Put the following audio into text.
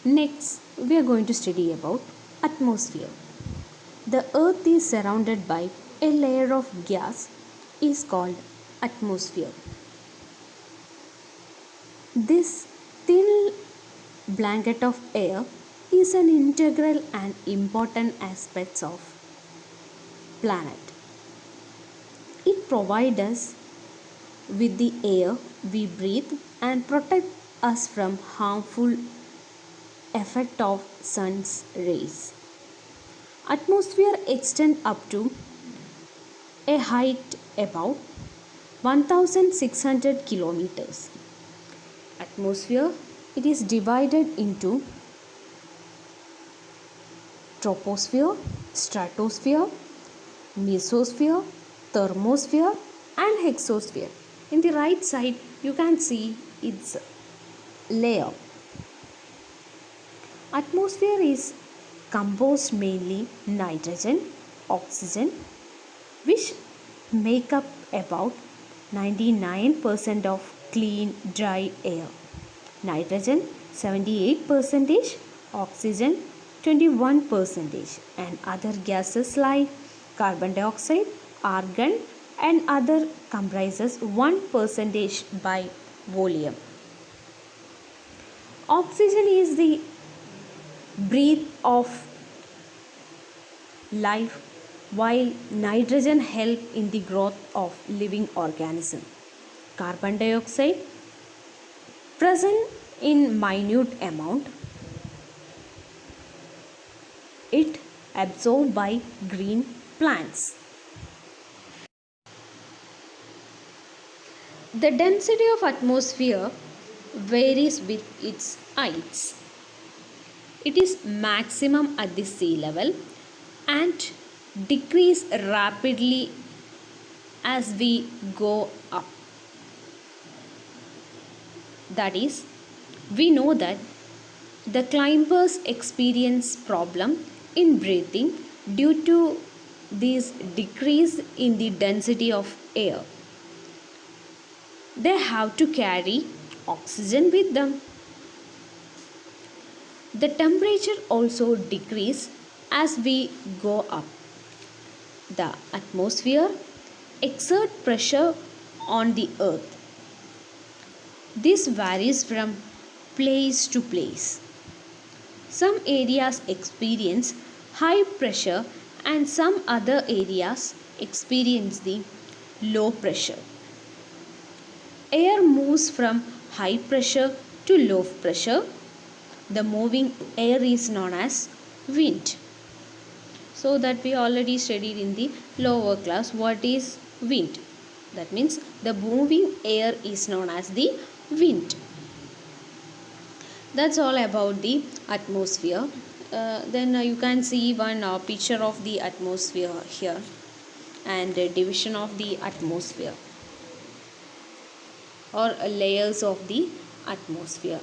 Next, we are going to study about atmosphere. The earth is surrounded by a layer of gas is called atmosphere. This thin blanket of air is an integral and important aspect of planet. It provides us with the air we breathe and protect us from harmful effect of sun's rays. Atmosphere extend up to a height about 1600 kilometers. Atmosphere, it is divided into troposphere, stratosphere, mesosphere, thermosphere and exosphere. In the right side you can see its layer. Atmosphere is composed mainly nitrogen, oxygen, which make up about 99% of clean dry air. Nitrogen 78%, oxygen 21%, and other gases like carbon dioxide, argon and other comprises 1% by volume. Oxygen is the breath of life, while nitrogen help in the growth of living organism. Carbon dioxide present in minute amount, it absorbed by green plants. The density of atmosphere varies with its heights. It is maximum at the sea level and decrease rapidly as we go up. That is, we know that the climbers experience problem in breathing due to this decrease in the density of air. They have to carry oxygen with them. The temperature also decrease as we go up. The atmosphere exerts pressure on the earth. This varies from place to place. Some areas experience high pressure and some other areas experience the low pressure. Air moves from high pressure to low pressure. The moving air is known as wind. So that we already studied in the lower class what is wind. That means the moving air is known as the wind. That's all about the atmosphere. Then you can see one picture of the atmosphere here and the division of the atmosphere or layers of the atmosphere.